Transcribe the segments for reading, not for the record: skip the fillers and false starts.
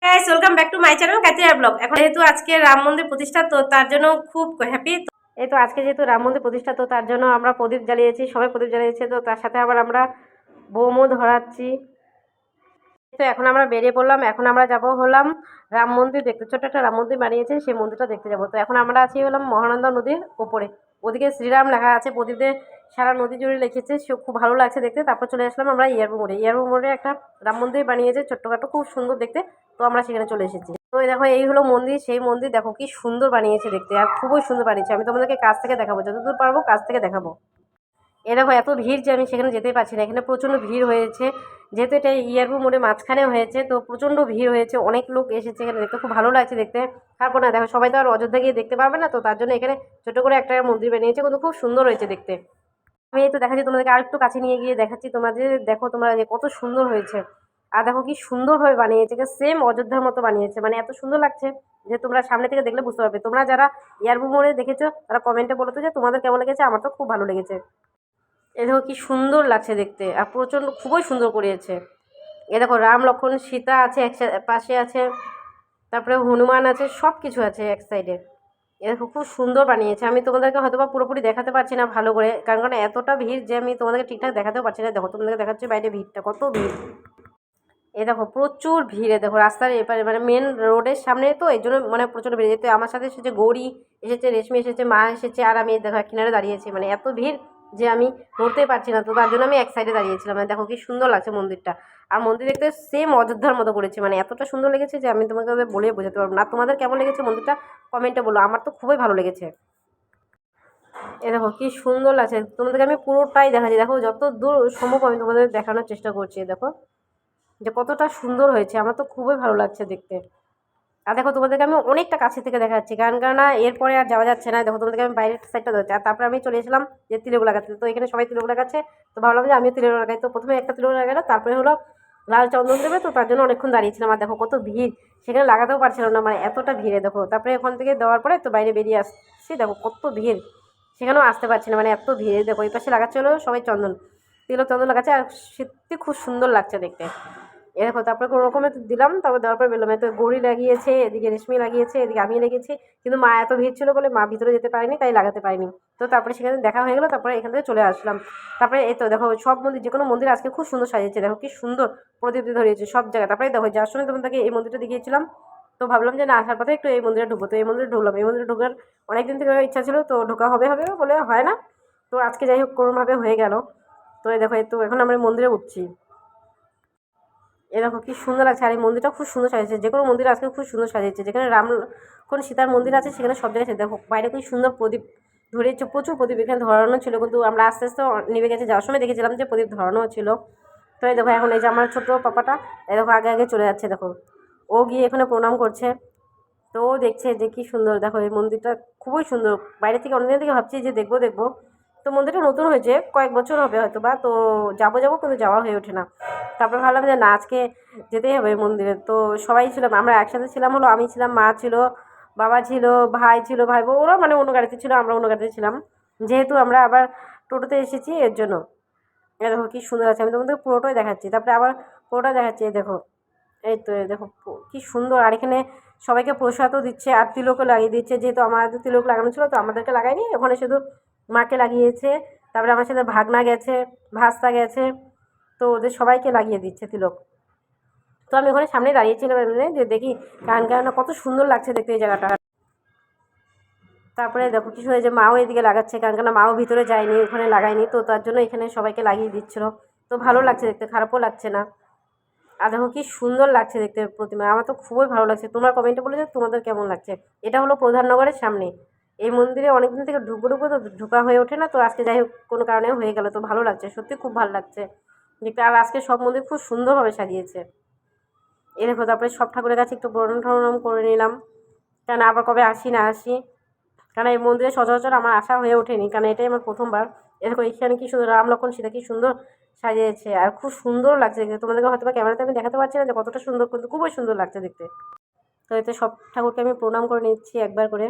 Guys welcome back to my channel Katiyar blog. এখন যেহেতু আজকে রাম মন্দির প্রতিষ্ঠা, তো তার জন্য খুব হ্যাপি। এই তো আজকে যেহেতু রাম মন্দির প্রতিষ্ঠা, তো তার জন্য আমরা প্রদীপ জ্বালিয়েছি, সবাই প্রদীপ জ্বালিয়েছে। তো তার সাথে আবার আমরা বোমও ধরাচ্ছি। তো এখন আমরা বেরিয়ে পড়লাম। এখন আমরা যাব হলাম রাম মন্দির দেখতে। ছোট্ট একটা রাম মন্দির বানিয়েছে, সেই মন্দিরটা দেখতে যাব। তো এখন আমরা আছি হলাম মহানন্দা নদীর ওপরে। ওদিকে শ্রীরাম লেখা আছে, প্রদীপে সারা নদী জুড়ে লিখেছে, সে খুব ভালো লাগছে দেখতে। তারপর চলে আসলাম আমরা ইয়ারবু মোড়ে। ইয়ারবু মোড়ে একটা রাম মন্দির বানিয়েছে ছোট্টখাটো, খুব সুন্দর দেখতে। তো আমরা সেখানে চলে এসেছি। তো দেখো এই হলো মন্দির, সেই মন্দির দেখো কি সুন্দর বানিয়েছে দেখতে, আর খুবই সুন্দর বানিয়েছে। আমি তোমাদেরকে কাছ থেকে দেখাবো, যতদূর পারবো কাছ থেকে দেখাবো। এ দেখো এত ভিড় যে আমি সেখানে যেতেই পারছি না। এখানে প্রচণ্ড ভিড় হয়েছে, যেহেতু এটা ইয়ারবু মোড়ে মাঝখানে হয়েছে, তো প্রচণ্ড ভিড় হয়েছে, অনেক লোক এসেছে এখানে দেখতে, খুব ভালো লাগছে দেখতে। তারপর না দেখো সবাই তো আর অযোধ্যা গিয়ে দেখতে পারবে না, তো তার জন্য এখানে ছোটো করে একটা মন্দির বানিয়েছে, কিন্তু খুব সুন্দর হয়েছে দেখতে। আমি এই তো দেখাচ্ছি তোমাদেরকে, আর একটু কাছে নিয়ে গিয়ে দেখাচ্ছি তোমাদের, দেখো তোমরা যে কত সুন্দর হয়েছে। আর দেখো কি সুন্দরভাবে বানিয়েছে, সেম অযোধ্যার মতো বানিয়েছে, মানে এত সুন্দর লাগছে যে তোমরা সামনে থেকে দেখলে বুঝতে পারবে। তোমরা যারা ইয়ারবু মোড়ে দেখেছো তারা কমেন্টে বলো তো যে তোমাদের কেমন লেগেছে। আমার তো খুব ভালো লেগেছে। এ দেখো কি সুন্দর লাগছে দেখতে, আর প্রচণ্ড খুবই সুন্দর করিয়েছে। এ দেখো রাম লক্ষ্মণ সীতা আছে এক পাশে আছে, তারপরে হনুমান আছে, সব কিছু আছে এক সাইডে। এ দেখো খুব সুন্দর বানিয়েছে। আমি তোমাদেরকে হয়তো বা পুরোপুরি দেখাতে পারছি না ভালো করে, কারণ এতটা ভিড় যে আমি তোমাদেরকে ঠিকঠাক দেখাতেও পারছি না। দেখো তোমাদেরকে দেখাচ্ছি বাইরে ভিড়টা, কত ভিড়। এ দেখো প্রচুর ভিড়। দেখো রাস্তার এপারে মানে মেন রোডের সামনে, তো এই জন্য মানে প্রচুর ভিড়। যেতে আমার সাথে এসেছে গৌরী, এসেছে রেশমি, এসেছে মা, এসেছে, আর আমি দেখো কিনারে দাঁড়িয়েছি। মানে এত ভিড় যে আমি নড়তেই পারছি না, তো তার জন্য আমি এক সাইডে দাঁড়িয়েছিলাম। মানে দেখো কি সুন্দর লাগছে মন্দিরটা। আর মন্দির দেখতে সেম অযোধ্যার মতো করেছে, মানে এতটা সুন্দর লেগেছে যে আমি তোমাকে বলে বোঝাতে পারবো না। তোমাদের কেমন লেগেছে মন্দিরটা কমেন্টে বলো, আমার তো খুবই ভালো লেগেছে। এ দেখো কি সুন্দর লাগছে, তোমাদেরকে আমি পুরোটাই দেখাচ্ছি। দেখো যত দূর সম্ভব আমি তোমাদের দেখানোর চেষ্টা করছি। দেখো যে কতটা সুন্দর হয়েছে, আমার তো খুবই ভালো লাগছে দেখতে। আর দেখো তোমাদেরকে আমি অনেকটা কাছে থেকে দেখাচ্ছি, কারণ কেননা এরপরে আর যাওয়া যাচ্ছে না। দেখো তোমাদেরকে আমি বাইরের সাইডটা ধরছি, আর তারপরে আমি চলে এসলাম যে তিলক লাগাতে। তো এখানে সবাই তিলক লাগাচ্ছে, তো ভাবলাম যে আমিও তিলক লাগাই। তো প্রথমে একটা তিলক লাগালো, তারপরে হলো লাল চন্দন দেবে, তো তার জন্য অনেকক্ষণ দাঁড়িয়েছিলাম। আর দেখো কত ভিড়, সেখানে লাগাতেও পারছিলাম না, মানে এতটা ভিড়ে। দেখো তারপরে ওখান থেকে দেওয়ার পরে তো বাইরে বেরিয়ে আসছি, দেখো কত ভিড়, সেখানেও আসতে পারছি না, মানে এত ভিড়। দেখো এই পাশে লাগাচ্ছে হলো সবাই চন্দন, তিলক চন্দন লাগাচ্ছে, আর সত্যি খুব সুন্দর লাগছে দেখতে। এ দেখো তারপরে কোনো রকমে দিলাম, তারপর দেওয়ার পর বেরোলাম। তো গৌরী লাগিয়েছে, এদিকে রেশমি লাগিয়েছে, এদিকে আমি লেগেছি, কিন্তু মা এত ভিড় ছিল বলে মা ভিতরে যেতে পারেনি, তাই লাগাতে পারিনি। তো তারপরে সেখানে দেখা হয়ে গেলো, তারপরে এখান থেকে চলে আসলাম। তারপরে এই তো দেখো সব মন্দির, যে কোনো মন্দির আজকে খুব সুন্দর সাজিয়েছে। দেখো কি সুন্দর প্রদীপ দিয়ে ধরিয়েছে সব জায়গায়। তারপরে দেখো যার সময় তোমাদেরকে এই মন্দিরটা দেখিয়েছিলাম, তো ভাবলাম যে না আসার পথে একটু এই মন্দিরে ঢুকবো। তো এই মন্দিরে ঢুকলাম। এই মন্দিরে ঢোকার অনেকদিন থেকে ইচ্ছা ছিল, তো ঢোকা হবে হবে বলে হয় না, তো আজকে যাই হোক কোনোভাবে হয়ে গেল। তো এই দেখো এই তো এখন আমরা মন্দিরে উঠছি। এ দেখো কি সুন্দর লাগছে, আর এই মন্দিরটা খুব সুন্দর সাজিয়েছে। যে কোনো মন্দির আজকে খুব সুন্দর সাজিয়েছে। যেখানে রাম কোন সীতার মন্দির আছে সেখানে সব জায়গায় দেখো বাইরে খুব সুন্দর প্রদীপ ধরিয়েছে, প্রচুর প্রদীপ এখানে ধরানো ছিল, কিন্তু আমরা আস্তে আস্তে নেমে গেছে। যাওয়ার সময় দেখেছিলাম যে প্রদীপ ধরানো ছিল। তো এই দেখো এখন এই যে আমার ছোটো পাপাটা, এই দেখো আগে আগে চলে যাচ্ছে। দেখো ও গিয়ে এখানে প্রণাম করছে, তো ও দেখছে যে কী সুন্দর। দেখো এই মন্দিরটা খুবই সুন্দর। বাইরে থেকে অনেকদিন থেকে ভাবছি যে দেখবো দেখবো, তো মন্দিরটা নতুন হয়েছে, কয়েক বছর হবে হয়তো বা, তো যাবো যাবো কিন্তু যাওয়া হয়ে ওঠে না। তারপরে ভাবলাম যে না আজকে যেতেই হবে মন্দিরে। তো সবাই ছিলাম, আমরা একসাথে ছিলাম, হলো আমি ছিলাম, মা ছিল, বাবা ছিল, ভাই ছিল, ভাই বউ ওরা মানে অন্য গাড়িতে ছিল, আমরা অন্য গাড়িতে ছিলাম, যেহেতু আমরা আবার টোটোতে এসেছি এর জন্য। এ দেখো কী সুন্দর আছে, আমি তোমাদের পুরোটাই দেখাচ্ছি, তারপরে আবার পুরোটা দেখাচ্ছি। এই দেখো এই তো এই দেখো কী সুন্দর। আর এখানে সবাইকে প্রসাদও দিচ্ছে, আর তিলকও লাগিয়ে দিচ্ছে। যেহেতু আমাদের তিলক লাগানো ছিল, তো আমাদেরকে লাগায়নি, ওখানে শুধু মাকে লাগিয়েছে। তারপরে আমার সাথে ভাগনা গেছে, ভাস্তা গেছে, তো ওদের সবাইকে লাগিয়ে দিচ্ছে তিলক। তো আমি ওখানে সামনে দাঁড়িয়েছিলাম এমনি যে দেখি, কারণ কত সুন্দর লাগছে দেখতে এই জায়গাটা। তারপরে দেখো কিছু হয়েছে, মাও এদিকে লাগাচ্ছে, কারণ মাও ভিতরে যায়নি, ওখানে লাগায়নি, তো তার জন্য এখানে সবাইকে লাগিয়ে দিচ্ছিলো। তো ভালো লাগছে দেখতে, খারাপও লাগছে না। আর দেখো কি সুন্দর লাগছে দেখতে প্রতিমা, আমার তো খুবই ভালো লাগছে। তোমার কমেন্টে বলে যে তোমাদের কেমন লাগছে। এটা হলো প্রধাননগরের সামনে। এই মন্দিরে অনেকদিন থেকে ঢুকবো ঢুকবো, তো ঢোকা হয়ে ওঠে না, তো আজকে যাই হোক কোনো কারণে হয়ে গেল, তো ভালো লাগছে, সত্যি খুব ভালো লাগছে দেখতে। আর আজকে সব মন্দির খুব সুন্দরভাবে সাজিয়েছে। এই দেখো তারপরে সব ঠাকুরের কাছে একটু প্রণাম করে নিলাম, কারণ আবার কবে আসি না আসি, কারণ এই মন্দিরে সচরাচর আমার আসা হয়ে ওঠেনি, কারণ এটাই আমার প্রথমবার। এরকম এখানে কি সুন্দর রাম লক্ষ্মণ সীতা কি সুন্দর সাজিয়েছে, আর খুব সুন্দর লাগছে দেখতে। তোমাদেরকে হয়তো বা ক্যামেরাতে আমি দেখাতে পারছি না যে কতটা সুন্দর, কিন্তু খুবই সুন্দর লাগছে দেখতে। তো এতে সব ঠাকুরকে আমি প্রণাম করে নিচ্ছি একবার করে,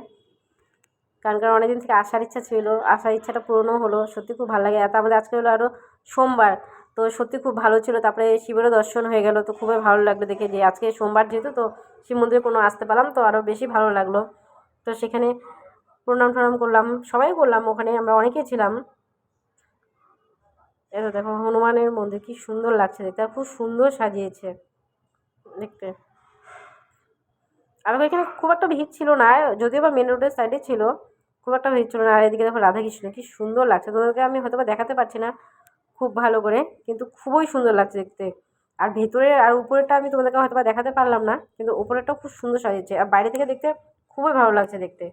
কারণ অনেকদিন থেকে আসার ইচ্ছা ছিল, আসার ইচ্ছাটা পূরণও হলো, সত্যি খুব ভালো লাগে। আর আমাদের আজকে হলো আরও সোমবার, তো সত্যি খুব ভালো ছিল। তারপরে শিবেরও দর্শন হয়ে গেল, তো খুবই ভালো লাগলো দেখে যে আজকে সোমবার যেহেতু তো শিব মন্দিরে কোনো আসতে পারলাম, তো আরও বেশি ভালো লাগলো। তো সেখানে প্রণাম টনাম করলাম, সবাই করলাম, ওখানে আমরা অনেকেই ছিলাম। এটা দেখো হনুমানের মন্দির কি সুন্দর লাগছে দেখতে, আর খুব সুন্দর সাজিয়েছে দেখতে। আর এখানে খুব একটা ভিড় ছিল না, যদিও বা মেন রোডের সাইডে ছিল, খুব একটা ভিড় ছিল না। আর এদিকে দেখো রাধাকৃষ্ণ কি সুন্দর লাগছে, তোমাদেরকে আমি হয়তো বা দেখাতে পারছি না খুব ভালো করে, কিন্তু খুবই সুন্দর লাগছে দেখতে। আর ভেতরে আর উপরেরটা আমি তোমাদেরকে হয়তো বা দেখাতে পারলাম না, কিন্তু উপরেরটাও খুব সুন্দর সাজিয়েছে, আর বাইরে থেকে দেখতে খুবই ভালো লাগছে দেখতে।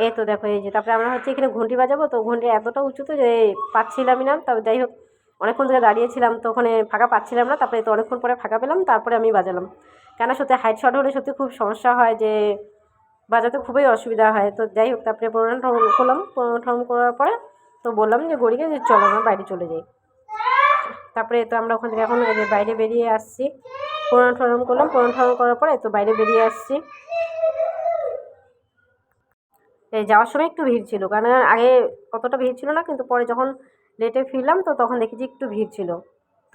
এই তো দেখো এই যে, তারপরে আমরা হচ্ছে এখানে ঘন্টি বাজাবো, তো ঘন্টি এতটা উঁচু তো যে পাচ্ছিলামই না, তবে যাই হোক অনেকক্ষণ ধরে দাঁড়িয়েছিলাম, তো ওখানে ফাঁকা পাচ্ছিলাম না, তারপরে তো অনেকক্ষণ পরে ফাঁকা পেলাম, তারপরে আমি বাজালাম। কেন সত্যি হাইট শর্ট হলে সত্যি খুব সমস্যা হয়, যে বাজাতে খুবই অসুবিধা হয়। তো যাই হোক তারপরে প্রণাম টনাম করলাম, প্রণাম টনাম করার পরে তো বললাম যে গড়িকে যে চলো আমরা বাইরে চলে যাই। তারপরে তো আমরা ওখান থেকে এখন এই যে বাইরে বেরিয়ে আসছি, প্রণাম টনাম করলাম, প্রণাম টনাম করার পরে তো বাইরে বেরিয়ে আসছি। এই যাওয়ার সময় একটু ভিড় ছিল, কারণ আগে অতটা ভিড় ছিল না, কিন্তু পরে যখন লেটে ফিরলাম তো তখন দেখি যে একটু ভিড় ছিল।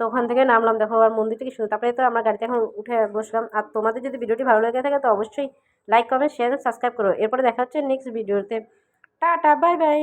তো ওখান থেকে নামলাম, দেখো আর মন্দিরটা কি সুন্দর। তারপরে তো আমরা গাড়িতে এখন উঠে বসলাম। আর তোমাদের যদি ভিডিওটি ভালো লেগে থাকে তো অবশ্যই লাইক কমেন্ট শেয়ার সাবস্ক্রাইব করো। এরপরে দেখা হচ্ছে নেক্সট ভিডিওতে। Tata bye bye.